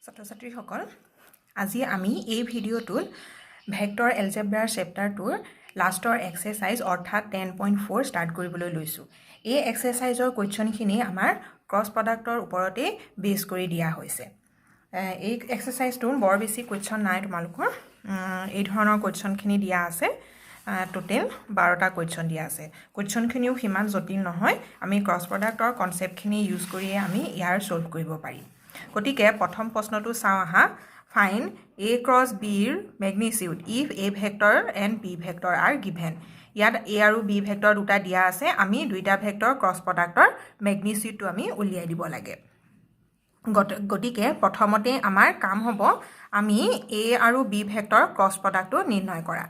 ছাত্ৰ-ছাত্ৰীসকল আজি আমি এই ভিডিঅ'টোত ভেক্টৰ এলজেব্ৰাৰ চেপ্টাৰটোৰ লাষ্টৰ এক্সাৰসাইজ অৰ্থাৎ 10.4 ষ্টাৰ্ট কৰিবলৈ লৈছোঁ। এই এক্সাৰসাইজৰ কোৱেশ্চনখিনি আমাৰ ক্ৰছ প্ৰডাক্টৰ ওপৰতে বেছ কৰি দিয়া হৈছে। এই এক্সাৰসাইজটোৰ বৰ বেছি কোৱেশ্চন নাই, তোমালোকৰ এই ধৰণৰ কোৱেশ্চনখিনি দিয়া আছে। টোটেল 12টা কোৱেশ্চন দিয়া আছে। কোৱেশ্চনখিনিও সিমান জটিল নহয়, আমি ক্ৰছ প্ৰডাক্টৰ কনচেপ্টখিনি ইউজ কৰিয়ে আমি ইয়াৰ সলভ কৰিব পাৰিম। গতিকে প্ৰথম প্ৰশ্নটো চাওঁ আহা। ফাইন এ ক্ৰছ বিৰ magnitude if A vector and B vector are given. ইয়াত এ আৰু বি ভেক্টৰ দুটা দিয়া আছে, আমি দুইটা ভেক্টৰ ক্ৰছ প্ৰডাক্টৰ মেগনিচিউডটো আমি উলিয়াই দিব লাগে। গতিকে প্ৰথমতে আমাৰ কাম হ'ব আমি এ আৰু বি ভেক্টৰ ক্ৰছ প্ৰডাক্টটো নিৰ্ণয় কৰা।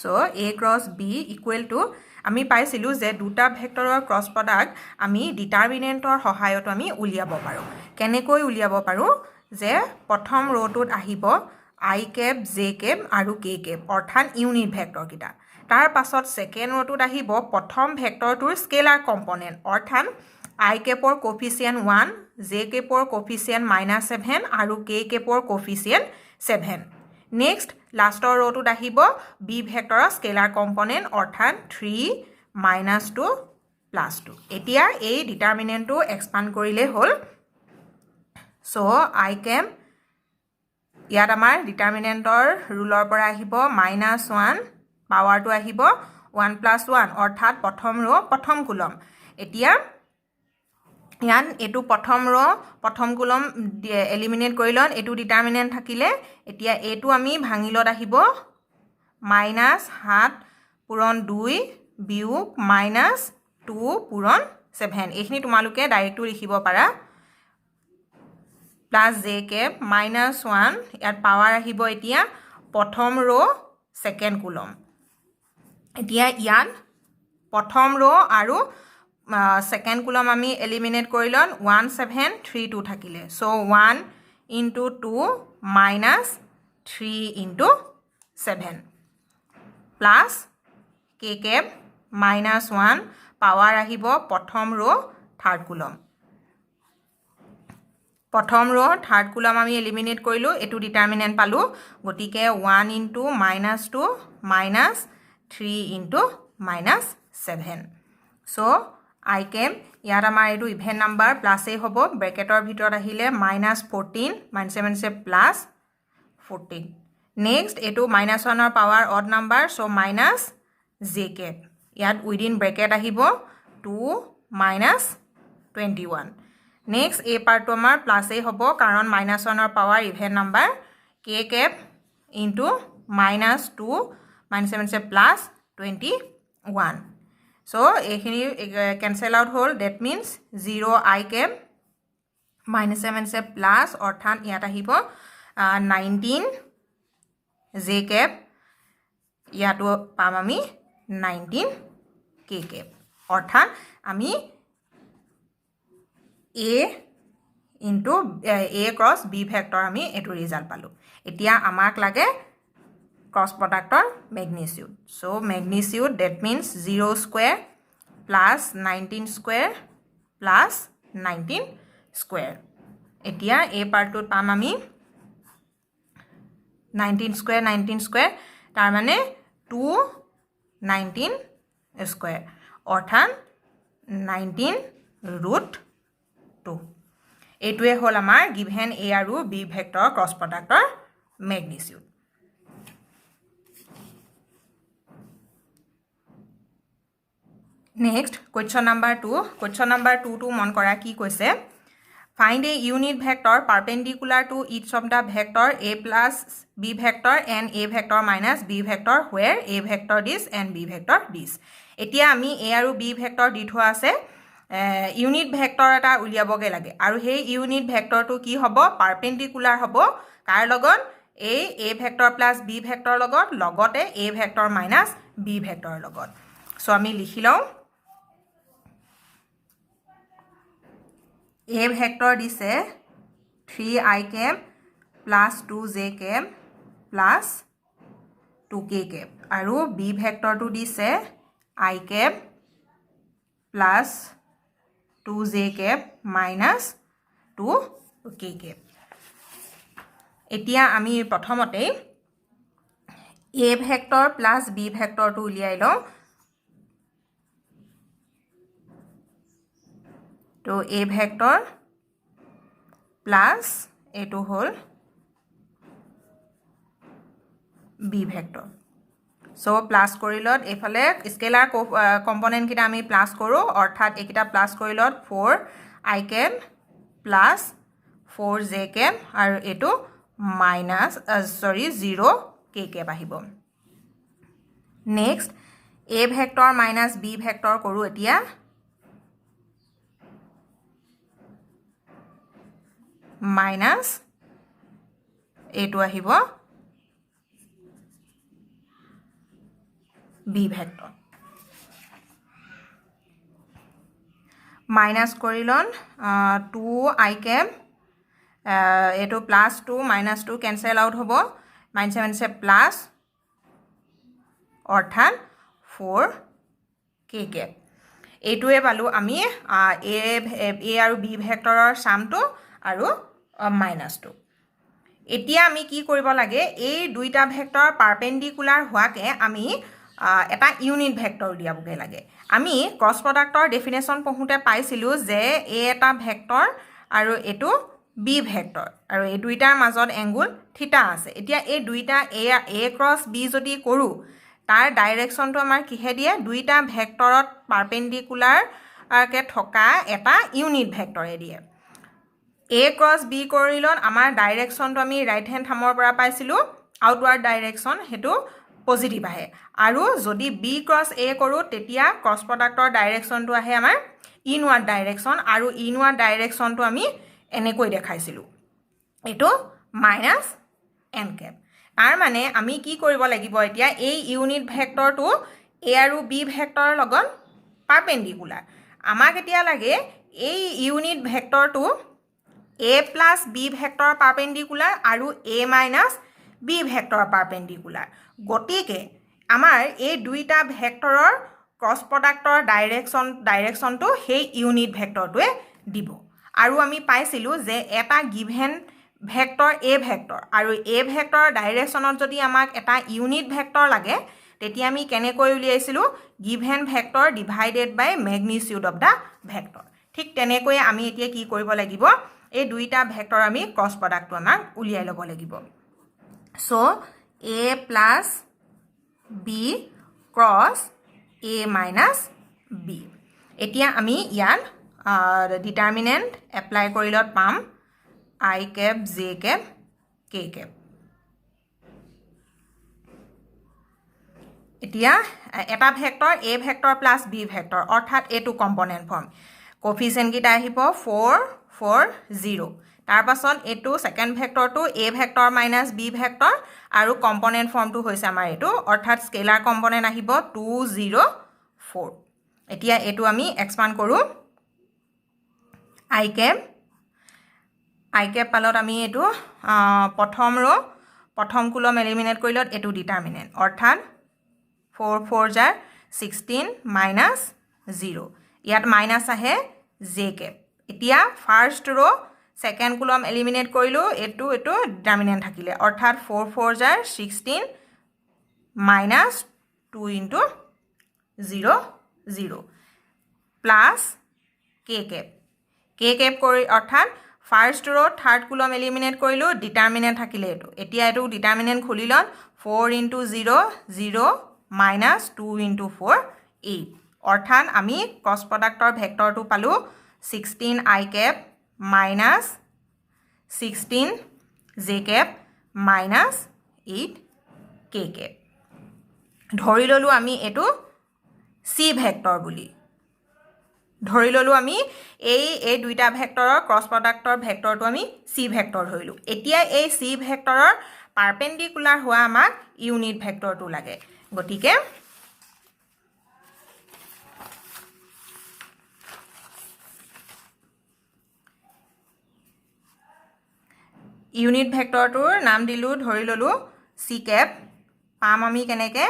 চ' এ ক্ৰছ বি ইকুৱেল টু আমি পাইছিলোঁ যে দুটা ভেক্টৰৰ ক্ৰছ প্ৰডাক্ট আমি ডিটাৰমিনেণ্টৰ সহায়ত আমি উলিয়াব পাৰোঁ। কেনেকৈ উলিয়াব পাৰোঁ যে প্ৰথম ৰ'টোত আহিব আই কেপ, জে কেপ আৰু কে কেপ অৰ্থাৎ ইউনিট ভেক্টৰকেইটা। তাৰ পাছত ছেকেণ্ড ৰ'টোত আহিব প্ৰথম ভেক্টৰটোৰ স্কেলাৰ কম্পনেণ্ট অৰ্থাৎ আই কেপৰ কফিচিয়েণ্ট 1, জে কেপৰ কফিচিয়েণ্ট -7 আৰু কে কেপৰ কফিচিয়েণ্ট 7। নেক্সট লাষ্টৰ ৰ'টোত আহিব বি ভেক্টৰৰ স্কেলাৰ কম্পনেণ্ট অৰ্থাৎ 3, -2, +2। এতিয়া এই ডিটাৰমিনেণ্টটো এক্সপাণ্ড কৰিলে হ'ল। চ' আই কেপ ইয়াত আমাৰ ডিটাৰমিনেণ্টৰ ৰুলৰ পৰা আহিব -1, পাৱাৰটো আহিব 1 + 1 অৰ্থাৎ প্ৰথম ৰ' প্ৰথম কুলম। এতিয়া ইয়াত এইটো প্ৰথম ৰ' প্ৰথম কুলম এলিমিনেট কৰি লওঁ, এইটো ডিটাৰমিনেণ্ট থাকিলে। এতিয়া এইটো আমি ভাঙিলত আহিব -7 পূৰণ 2 বিয়োগ -2 পূৰণ 7। এইখিনি তোমালোকে ডাইৰেক্টটো লিখিব পাৰা। প্লাছ জে কেপ -1 ইয়াত পাৱাৰ আহিব এতিয়া প্ৰথম ৰ' ছেকেণ্ড কুলম। এতিয়া ইয়াত প্ৰথম ৰ' আৰু ছেকেণ্ড কুলম আমি এলিমিনেট কৰি লওঁ, 1 7 3 2 থাকিলে। চ' 1 × 2 -3 × 7 প্লাছ কে কেপ -1 পাৱাৰ আহিব প্ৰথম ৰ' থাৰ্ড কুলম। প্ৰথম ৰ' থাৰ্ড কুলম আমি এলিমিনেট কৰিলোঁ, এইটো ডিটাৰমিনেণ্ট পালোঁ। গতিকে 1 × -2 -3 × -7। চ' আই কেপ ইয়াত আমাৰ এইটো ইভেন নাম্বাৰ প্লাছেই হ'ব, ব্ৰেকেটৰ ভিতৰত আহিলে -14 -7 প্লাছ 14। নেক্সট এইটো -1ৰ পাৱাৰ অড নাম্বাৰ, চ' মাইনাছ জে কেপ ইয়াত উইদিন ব্ৰেকেট আহিব 2 - 21। নেক্সট এই পাৰ্টটো আমাৰ প্লাছেই হ'ব কাৰণ -1ৰ power even number, K cap into -2 -7 plus 21। So' এইখিনি কেঞ্চেল আউট হ'ল, that means 0 I cap -7 plus অৰ্থাৎ ইয়াত আহিব 19 জে কেপ, ইয়াতো পাম আমি 19 কে কেপ। অৰ্থাৎ আমি এ ক্ৰছ বি ভেক্টৰ আমি এইটো ৰিজাল্ট পালোঁ। এতিয়া আমাক লাগে ক্ৰছ প্ৰডাক্টৰ magnitude. So' magnitude that means 0 square plus 19 square plus 19 square. এতিয়া এই পাৰ্টটোত পাম আমি 19 স্কুৱেৰ তাৰমানে 219 স্কুৱেৰ অৰ্থাৎ 19√2। এইটোৱে হ'ল আমাৰ গিভেন এ আৰু বি ভেক্টৰ ক্ৰছ প্ৰডাক্টৰ magnitude. Next question number 2। Question number 2টো মন কৰা, কি কৈছে? Find a unit vector perpendicular to each of the vector A plus B vector and A vector minus B vector where A vector দিছ and B vector দিছ। এতিয়া আমি এ আৰু বি ভেক্টৰ দি থোৱা আছে, ইউনিট ভেক্টৰ এটা উলিয়াবগৈ লাগে আৰু সেই ইউনিট ভেক্টৰটো কি হ'ব? পাৰ্পেণ্ডিকুলাৰ হ'ব কাৰ লগত? এই A vector plus B vector লগত, লগতে এ ভেক্টৰ মাইনাছ বি ভেক্টৰৰ লগত। চ' আমি লিখি লওঁ, এ ভেক্টৰ দিছে 3 I cap plus 2 J cap plus 2 K cap আৰু বি ভেক্টৰটো দিছে I cap plus 2 J cap minus 2 k cap এতিয়া আমি প্ৰথমতে a ভেক্টৰ প্লাস b ভেক্টৰটো উলিয়াই লওঁ তো a ভেক্টৰ প্লাস এটো হল b ভেক্টৰ সো প্লাস কৰিলত এফালে স্কেলাৰ কম্পোনেন্ট কিটা আমি প্লাস কৰো অৰ্থাৎ একিটা প্লাস কৰিলত 4 i cap plus 4 j cap আৰু এটো মাইনাস 0 k cap আহিব next a vector minus b vector কৰো এতিয়া মাইনাস এটো আহিব b ভেক্টৰ মাইনাস কৰিলন 2 i cap এটো প্লাস 2 মাইনাস 2 ক্যান্সেল আউট হ'ব -7 সে প্লাস অৰ্থাৎ 4 k cap এটোৱে পালো আমি a আৰু b ভেক্টৰৰ সামটো আৰু -2 এতিয়া আমি কি কৰিব লাগে এই দুইটা ভেক্টৰ পাৰপেন্ডিকুলাৰ হোৱাকে আমি এটা ইউনিট ভেক্টৰ উলিয়াবগে লাগে আমি ক্ৰস প্ৰডাক্টৰ ডেফিনেশন পঢ়োতে পাইছিলো যে a এটা ভেক্টৰ আৰু এটো b ভেক্টৰ আৰু এই দুইটাৰ মাজত এংগুল থিটা আছে এতিয়া এই দুইটা a ক্ৰস b যদি কৰো তাৰ ডাইৰেকশনটো আমাৰ কিহে দিয়ে দুইটা ভেক্টৰত পাৰপেন্ডিকুলাৰ কে থকা এটা ইউনিট ভেক্টৰে দিয়ে a ক্ৰস b কৰিলত আমাৰ ডাইৰেকশনটো আমি ৰাইট হেণ্ড থামৰ পৰা পাইছিলো আউটৱাৰ্ড ডাইৰেকশন হেতু পজিটিভ আহে আৰু যদি b ক্ৰস a কৰো তেতিয়া ক্ৰস প্ৰডাক্টৰ ডাইৰেকশনটো আহে আমাৰ ইনৱাৰ্ড ডাইৰেকশন আৰু ইনৱাৰ্ড ডাইৰেকশনটো আমি এনেকৈ দেখাইছিলো এটো -n cap তাৰ মানে আমি কি কৰিব লাগিব এতিয়া এই ইউনিট ভেক্টৰটো a আৰু b ভেক্টৰৰ লগত পাৰপেন্ডিকুলাৰ আমাক এতিয়া লাগে এই ইউনিট ভেক্টৰটো a plus b vector perpendicular আৰু a minus b vector perpendicular গতিকে আমাৰ এই দুইটা ভেক্টৰৰ ক্ৰস প্ৰডাক্টৰ ডাইৰেকশনটো সেই ইউনিট ভেক্টৰটোৱে দিব আৰু আমি পাইছিলো যে এটা গিভেন ভেক্টৰ a ভেক্টৰ আৰু a ভেক্টৰৰ ডাইৰেকশনত যদি আমাক এটা ইউনিট ভেক্টৰ লাগে তেতিয়া আমি কেনেকৈ উলিয়াইছিলো given vector divided by magnitude of the vector ঠিক তেনেকৈ আমি এতিয়া কি কৰিব লাগিব এই দুইটা ভেক্টৰ আমি ক্ৰস প্ৰডাক্টটো আমাক উলিয়াই ল'ব লাগিব so a plus b cross a minus b এতিয়া আমি ইয়াত ডিটাৰমিনেন্ট এপ্লাই কৰিলত পাম i cap j cap k cap এতিয়া এটা vector a vector plus b vector অৰ্থাৎ এটো কম্পোনেন্ট ফৰ্ম কোফিচিয়েন্ট কিটা আহিব 4 4 0 তাৰ পাছত এটো সেকেন্ড ভেক্টৰটো a vector minus b vector আৰু কম্পোনেন্ট ফৰ্মটো হৈছে আমাৰ এটো অৰ্থাৎ স্কেলাৰ কম্পোনেন্ট আহিব 2 0 4 এতিয়া এটো আমি এক্সপান্ড কৰো i cap পালত আমি এটো প্ৰথম ৰ প্ৰথম কলম এলিমিনেট কৰিলত এটো ডিটাৰমিনেন্ট অৰ্থাৎ 4 4 jar 16 minus 0 ইয়াত মাইনাস আহে j cap এতিয়া ফাৰ্স্ট ৰ সেকেন্ড কলম এলিমিনেট কৰিলো এটো ডিটাৰমিনেন্ট থাকিলে অৰ্থাৎ 4 4 jar 16 minus 2 into 0 0 plus k cap কৰি অৰ্থাৎ ফাৰ্স্ট ৰ থাৰ্ড কলম এলিমিনেট কৰিলো ডিটাৰমিনেন্ট থাকিলে এটো এতিয়া এটো ডিটাৰমিনেন্ট খুলিলত 4 into 0 0 minus 2 into 4 8 অৰ্থাৎ আমি ক্ৰস প্ৰডাক্টৰ ভেক্টৰটো পালো 16 i cap minus 16 j cap minus 8 k cap ধৰি ললো আমি এটো c ভেক্টৰ বুলি ধৰি ললো আমি এই দুইটা ভেক্টৰৰ ক্ৰস প্ৰডাক্টৰ ভেক্টৰটো আমি c ভেক্টৰ ধৰিলো এতিয়া এই c ভেক্টৰৰ পাৰপেন্ডিকুলাৰ হোৱা আমাক ইউনিট ভেক্টৰটো লাগে গতিকে ইউনিট ভেক্টৰটোৰ নাম দিলু ধৰি ললো c cap পাম আমি কেনেকে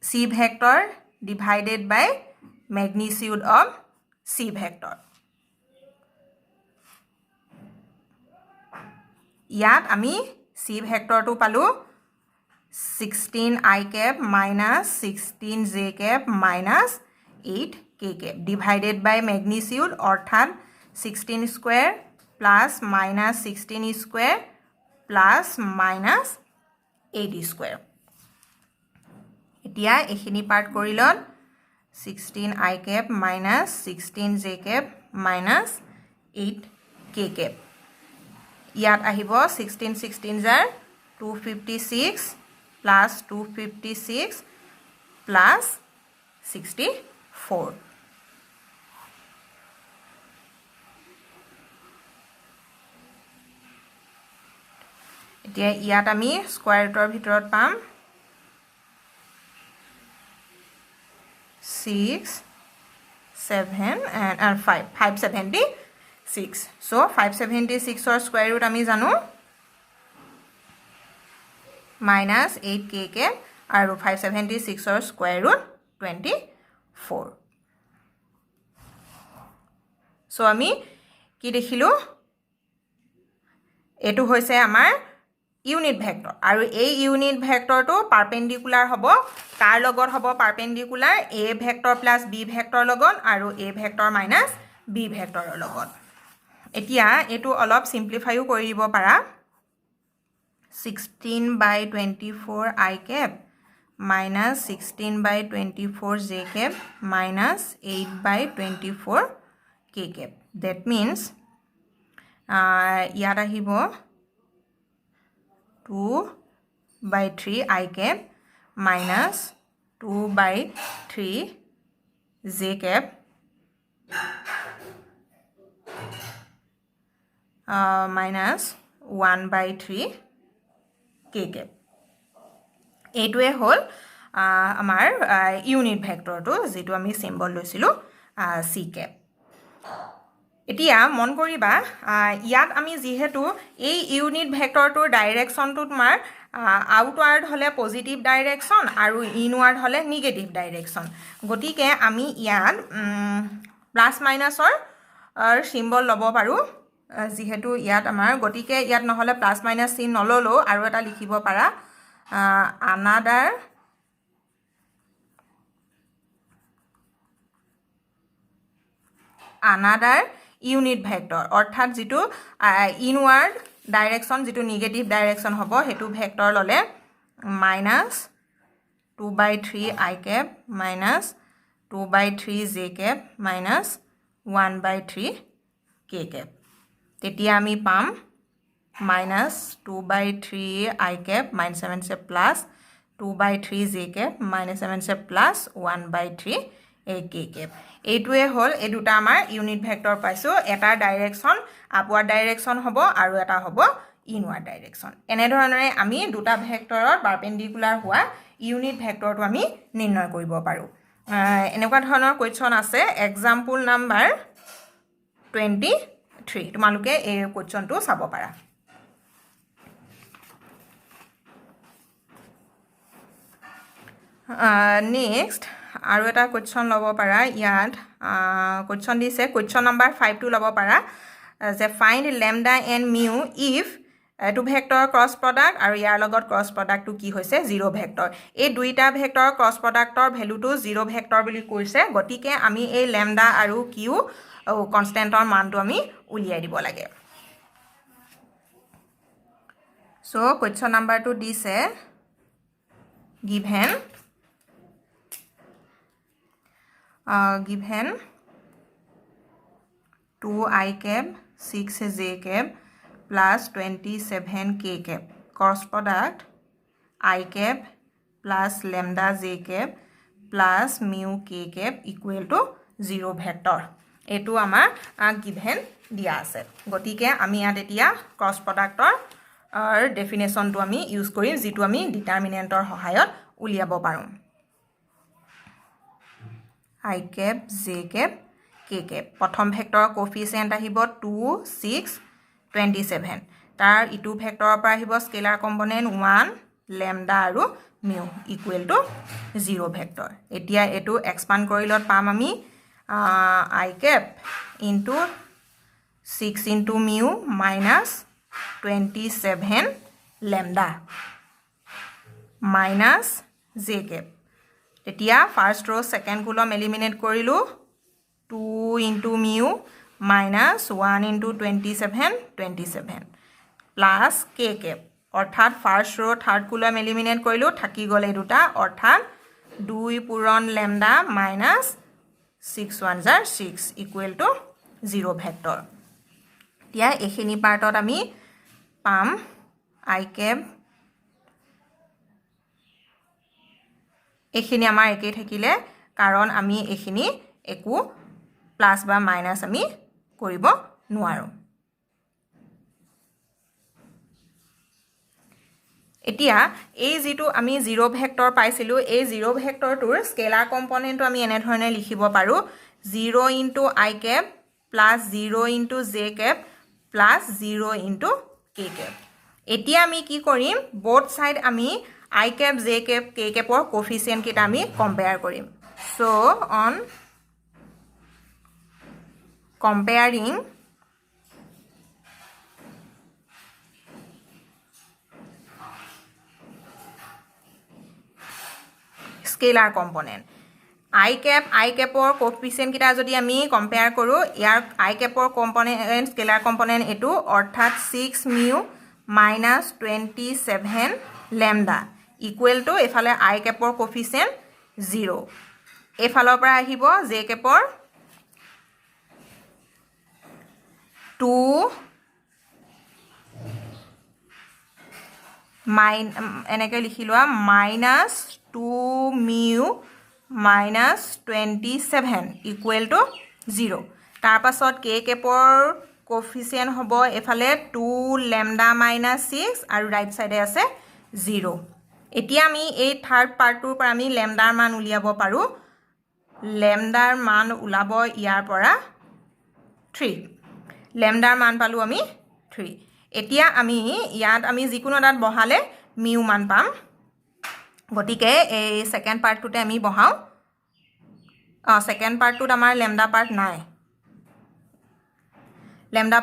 c vector divided by magnitude of c vector ইয়াত আমি চি ভেক্টৰটো পালোঁ 16 i cap minus 16 j cap minus 8 k cap divided by magnitude অৰ্থাৎ 16 square plus minus 16 square plus minus 8 square এতিয়া এইখিনি পাৰ্ট কৰি lawn 16 i cap minus 16 j cap minus 8 k cap ইয়াত আহিব 16 16 জাৰ 256 plus 256 plus 64 এতিয়া ইয়াত আমি স্কয়াৰ ৰুটৰ ভিতৰত পাম 6 7 and 5 576 so 576 or square root আমি জানো minus 8 k cap আৰু 576 or square root 24 so আমি কি দেখিলো এটো হৈছে আমাৰ ইউনিট ভেক্টৰ আৰু এই ইউনিট ভেক্টৰটো পাৰপেন্ডিকুলাৰ হ'ব কাৰ লগত হ'ব পাৰপেন্ডিকুলাৰ a vector plus b vector লগত আৰু a ভেক্টৰ মাইনাস b ভেক্টৰৰ লগত এতিয়া এটো অলপ সিম্পলিফাইও কৰি দিব পাৰা 16 by 24 i cap minus 16 by 24 j cap minus 8 by 24 k cap that means ইয়াত আহিব 2 by 3 i cap minus 2 by 3 j cap minus 1 by 3 k cap এইটোৱে হল আমাৰ ইউনিট ভেক্টৰটো যেটো আমি সিম্বল লৈছিলো c cap এতিয়া মন কৰিবা ইয়াত আমি যেহেতু এই ইউনিট ভেক্টৰটোৰ ডাইৰেকশনটো তোমাৰ আউটওয়াৰ্ড হলে পজিটিভ ডাইৰেকশন আৰু ইনওয়াৰ্ড হলে নেগেটিভ ডাইৰেকশন গতিকে আমি ইয়াত প্লাস মাইনাসৰ সিম্বল লব পাৰো যেহেতু ইয়াত আমাৰ গতিকে ইয়াত নহলে প্লাস মাইনাস চিন নললো আৰু এটা লিখিব পাৰা another unit vector অৰ্থাৎ যেটো ইনওয়াৰ্ড ডাইৰেকশন যেটো নেগেটিভ ডাইৰেকশন হ'ব হেতু ভেক্টৰ ললে minus 2 by 3 i cap minus 2 by 3 j cap minus 1 by 3 k cap তেতিয়া আমি পাম minus 2 by 3 i cap minus 7 se plus 2 by 3 j cap minus 7 se plus 1 by 3 k cap এইটোৱে হল এই দুটা আমাৰ ইউনিট ভেক্টৰ পাইছো এটা ডাইৰেকশন আপওয়াৰ্ড ডাইৰেকশন হ'ব আৰু এটা হ'ব ইনওয়াৰ্ড ডাইৰেকশন এনে ধৰণে আমি দুটা ভেক্টৰৰ পাৰপেন্ডিকুলাৰ হোৱা ইউনিট ভেক্টৰটো আমি নিৰ্ণয় কৰিব পাৰো এনেকুৱা ধৰণৰ কোৱেশ্চন আছে এক্সাম্পল নাম্বাৰ 23 তোমালোকে এই কোৱেশ্চনটো চাব পাৰা নেক্সট আৰু এটা কোৱেশ্চন লব পাৰা ইয়াত কোৱেশ্চন দিছে কোৱেশ্চন নাম্বাৰ 5 টো লব পাৰা যে find lambda and mu if two vector cross product আৰু ইয়াৰ লগত ক্ৰস প্ৰডাক্টটো কি হৈছে 0 ভেক্টৰ এই দুইটা ভেক্টৰ ক্ৰস প্ৰডাক্টৰ ভ্যালুটো 0 ভেক্টৰ বুলি কৈছে গতিকে আমি এই ল্যামডা আৰু কিউ কনস্ট্যান্টৰ মানটো আমি উলিয়াই দিব লাগে সো কোৱেশ্চন নাম্বাৰটো দিছে given 2 i cap 6 j cap plus 27 k cap cross product i cap plus lambda j cap plus mu k cap equal to 0 vector এটো আমাৰ given দিয়া আছে গতিকে আমি ইয়াত এতিয়া ক্ৰস প্ৰডাক্টৰ ডেফিনেশনটো আমি ইউজ কৰিম যেটো আমি ডিটাৰমিনেন্টৰ সহায়ত উলিয়াব পাৰো i cap j cap k cap প্ৰথম ভেক্টৰৰ কোএফিচিয়েন্ট আহিব 2 6 27 তাৰ ইটো ভেক্টৰৰ পৰা আহিব স্কেলাৰ কম্পোনেন্ট 1 ল্যামডা আৰু মিউ ইকুৱেল টু 0 ভেক্টৰ এতিয়া এটো এক্সপান্ড কৰিলত পাম আমি i cap into 6 into mu minus 27 lambda minus j cap তেতিয়া first row' second column eliminate কৰিলোঁ 2 into mu minus 1 into 27 plus k cap অৰ্থাৎ first row' third column eliminate কৰিলোঁ থাকি গ'ল এই দুটা অৰ্থাৎ 2 পূৰণ লেমডা মাইনাছ 6 1 জাৰ 6 ইকুৱেল টু 0 ভেক্টৰ এতিয়া এইখিনি পাৰ্টত আমি পাম আই কেপ এইখিনি আমাৰ একেই থাকিলে কাৰণ আমি এইখিনি একো প্লাছ বা মাইনাছ আমি কৰিব নোৱাৰোঁ এতিয়া এই যেটো আমি 0 ভেক্টৰ পাইছিলোঁ এই 0 ভেক্টৰটোৰ স্কেলাৰ কম্পোনেন্টটো আমি এনে ধৰণে লিখিব পাৰো 0 into i cap plus 0 into j cap plus 0 into k cap এতিয়া আমি কি কৰিম বোথ সাইড আমি i cap j cap k কেপৰ কোএফিচিয়েন্ট কিটা আমি কম্পেয়াৰ কৰিম so on comparing scalar component i capৰ কোএফিচিয়েন্ট কিটা যদি আমি কম্পেয়াৰ কৰো ইয়াৰ i capৰ কম্পোনেন্ট স্কেলাৰ কম্পোনেন্ট এটো অৰ্থাৎ 6 mu minus 27 lambda equal to এফালে i capৰ কোএফিচিয়েন্ট 0 এফালৰ পৰা আহিব j capৰ 2 এনেকৈ লিখি লোৱা minus 2 mu minus 27 equal to 0 তাৰ পাছত k কেপৰ কোএফিচিয়েন্ট হ'ব এফালে 2 লেমডা মাইনাছ 6 আৰু ৰাইট সাইডে আছে 0 এতিয়া আমি এই থাৰ্ড পাৰ্টটোৰ পৰা আমি লেমডাৰ মান উলিয়াব পাৰো লেমডাৰ মান উলাব ইয়াৰ পৰা 3 লেমডাৰ মান পালো আমি 3 এতিয়া আমি ইয়াত আমি যিকোনো এটাত বহালে মিউ মান পাম গটিকে এই সেকেন্ড পাৰ্টটোতে আমি বহাও সেকেন্ড পাৰ্টটোত আমাৰ লেমডা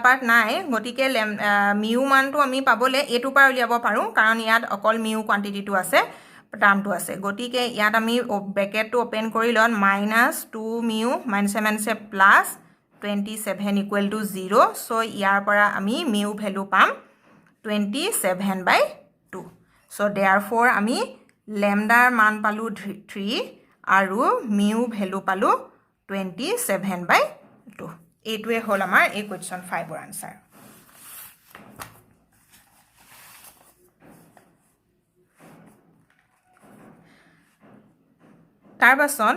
পাৰ্ট নাই গটিকে মিউ মানটো আমি পাবলে এটো পৰা উলিয়াব পাৰো কাৰণ ইয়াত অকল মিউ কোৱান্টিটিটো আছে টাৰ্মটো আছে গটিকে ইয়াত আমি ব্ৰেকেটটো ওপেন কৰি লন -2 mu -7 plus 27 equal to 0 so ইয়াৰ পৰা আমি মিউ ভ্যালু পাম 27/2 সো देयरफॉर আমি লেমডাৰ মান পালো 3 আৰু মিউ ভ্যালু পালো 27/2 এইটোৱে হল আমাৰ এই কোৱেশ্চন 5 ৰ আনসাৰ তাৰ পাছত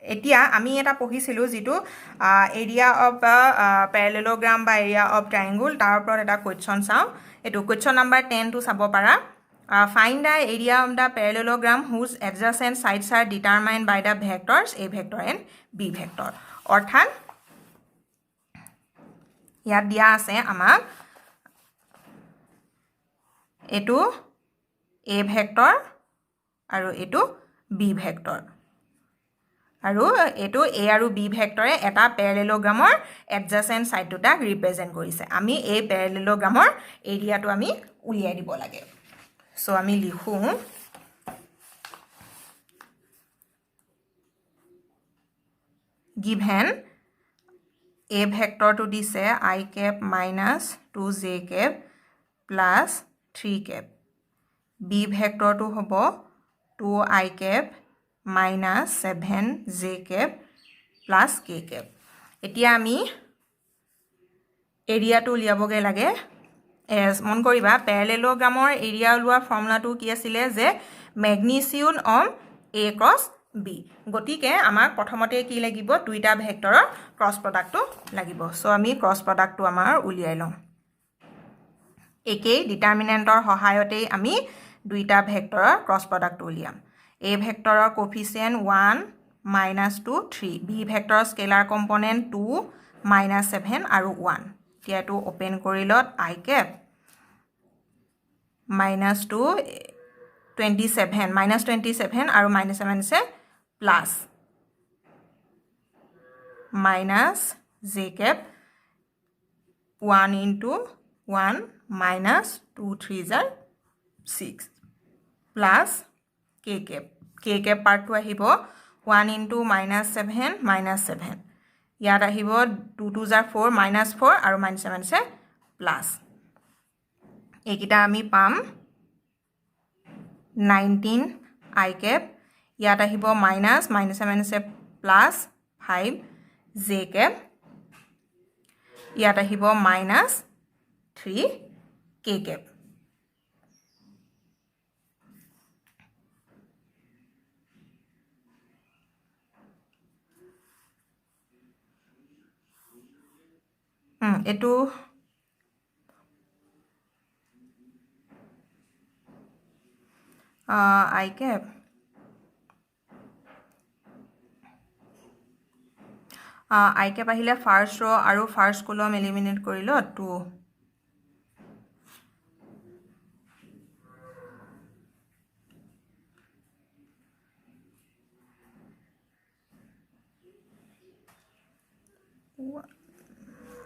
এতিয়া আমি এটা পঢ়িছিলো যেটো এৰিয়া অফ প্যাৰালেলোগ্ৰাম বা এৰিয়া অফ ট্ৰায়াঙ্গল তাৰ ওপৰত এটা কোৱেশ্চন চাও এটো কোৱেশ্চন নাম্বাৰ 10 টো চাব পাৰা find the area of the parallelogram whose adjacent sides are determined by the vectors a vector and b vector অৰ্থাৎ ইয়াত দিয়া আছে আমাক এটো a ভেক্টৰ আৰু এটো b ভেক্টৰ আৰু এটো a আৰু b ভেক্টৰে এটা প্যাৰালেলোগ্ৰামৰ এডজাসেন্ট সাইড দুটা ৰিপ্ৰেজেন্ট কৰিছে আমি এই প্যাৰালেলোগ্ৰামৰ এৰিয়াটো আমি উলিয়াই দিব লাগে সো আমি লিখো given a ভেক্টৰ টু দিছে i cap minus 2j cap plus 3 cap b vector to হ'ব 2i cap minus 7j cap plus k cap এতিয়া আমি এৰিয়াটো উলিয়াবগে লাগে মন কৰিবা প্যাৰালেলোগ্ৰামৰ এৰিয়া উলোৱাৰ ফৰ্মুলাটো কি আছিল যে magnitude of a cross b গটিকে আমাক প্ৰথমতে কি লাগিব দুইটা ভেক্টৰৰ ক্ৰস প্ৰডাক্টটো লাগিব সো আমি ক্ৰস প্ৰডাক্টটো আমাৰ উলিয়াই লম একেই ডিটাৰমিনেন্টৰ সহায়তে আমি দুইটা ভেক্টৰৰ ক্ৰস প্ৰডাক্টটো উলিয়াম a ভেক্টৰৰ কোএফিচিয়েন্ট 1 -2 3 b ভেক্টৰৰ স্কেলাৰ কম্পোনেন্ট 2 -7 আৰু 1 তিয়াটো ওপেন কৰি লত i cap -2 -27 আৰু -7 से plus minus j cap 1 into 1 minus 2 3s are 6 plus k cap. K cap part to ahibo 1 into minus 7 minus 7. Yat ahibo 2 2s are 4 minus 4 aru minus 7 se plus. Ekita ami pam 19 I cap. Yat ahibo minus 7 se plus 5 j cap. Yat ahibo minus 3 k cap. Etu I cap I cap ahile first row aru first column eliminate korilo 2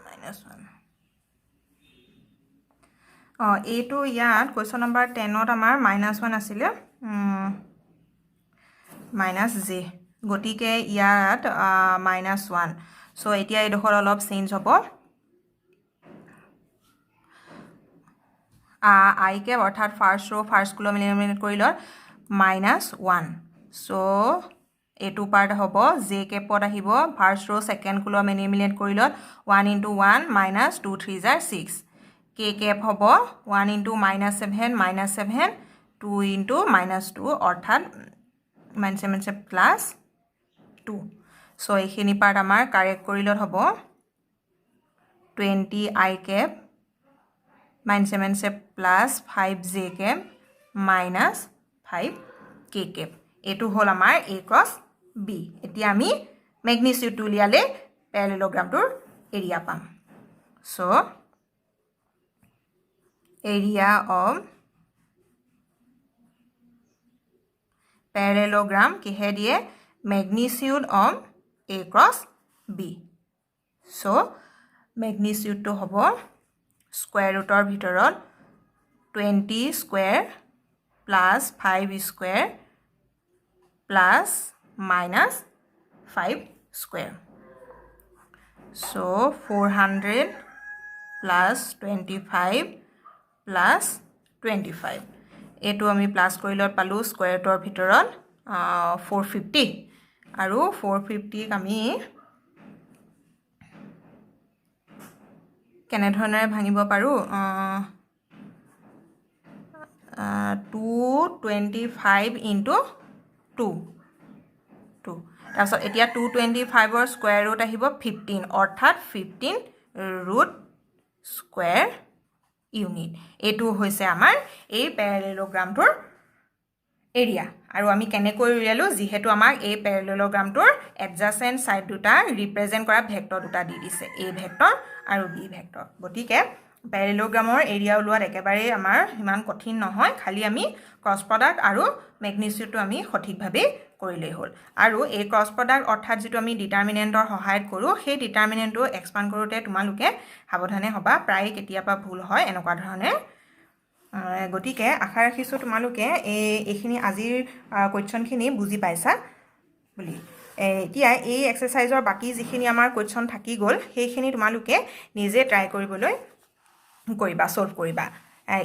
minus 1 এইটো ইয়াত question number 10 ত আমাৰ -1 আছিল minus j গটিকে ইয়াত -1 so এতিয়া এই দখৰ অলপ change হ'ব I cap অৰ্থাৎ ফাৰ্স্ট ৰো ফাৰ্স্ট কলম এলিমিনেট কৰিল -1 সো এটো পাৰ্ট হ'ব j capত আহিব ফাৰ্স্ট ৰো সেকেন্ড কলম এলিমিনেট কৰিল 1 into 1 minus 2 3s are 6 k cap হ'ব 1 into -7 2 into -2 অৰ্থাৎ -7 से plus 2 সো এইখিনি পাৰ্ট আমাৰ কাৰেক্ট কৰিলত হ'ব 20 I cap -7 say plus 5 j cap minus 5 k cap এটো হল আমাৰ a cross b এতিয়া আমি ম্যাগনিটিউড উলিয়ালে প্যাৰালেলোগ্ৰামটোৰ এৰিয়া পাম সো area of parallelogram কিহে দিয়ে magnitude of a cross b so magnitude to হ'ব square root ৰ ভিতৰত 20 square plus 5 square plus minus 5 square so 400 plus 25 plus 25 এটো আমি প্লাস কৰিলত পালো স্কয়াৰ ৰুটৰ ভিতৰত 450 আৰু 450 আমি কেনে ধৰণে ভাঙিব পাৰো 225 into 2 তাৰপিছত এতিয়া 225 ৰ স্কয়াৰ ৰুট আহিব 15 অৰ্থাৎ 15 ৰুট স্কয়াৰ ইউনিট এটো হৈছে আমাৰ এই প্যাৰালেলোগ্ৰামটোৰ এৰিয়া আৰু আমি কেনেকৈ উলিয়ালো যিহেতু আমাক এই প্যাৰালেলোগ্ৰামটোৰ এডজাসেন্ট সাইড দুটা ৰিপ্ৰেজেন্ট কৰা ভেক্টৰ দুটা দি দিছে a ভেক্টৰ আৰু b ভেক্টৰ গতিকে প্যাৰালেলোগ্ৰামৰ এৰিয়া উলোৱাত একেবাৰে আমাৰ ইমান কঠিন নহয় খালি আমি ক্ৰস প্ৰডাক্ট আৰু ম্যাগনিটিউডটো আমি সঠিকভাৱে কৰিলেই হ'ল আৰু এই ক্ৰস প্ৰডাক্ট অৰ্থাৎ যেটো আমি ডিটাৰমিনেন্টৰ সহায়ত কৰো সেই ডিটাৰমিনেন্টটো এক্সপান্ড কৰোতে তোমালোকে সাৱধানে হবা প্ৰায় কেতিয়াবা ভুল হয় এনেকুৱা ধৰণে গতিকে আশা ৰাখিছো তোমালোকে এইখিনি আজিৰ কোৱেশ্চনখিনি বুজি পাইছা বুলি এতিয়া এই এক্সাৰসাইজৰ বাকি যিখিনি আমাৰ কোৱেশ্চন থাকি গল সেইখিনি তোমালোকে নিজে ট্ৰাই কৰিবলৈ কৰিবা সলভ কৰিবা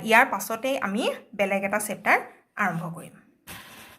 ইয়াৰ পাছতে আমি বেলেগ এটা চেপ্টাৰ আৰম্ভ কৰিম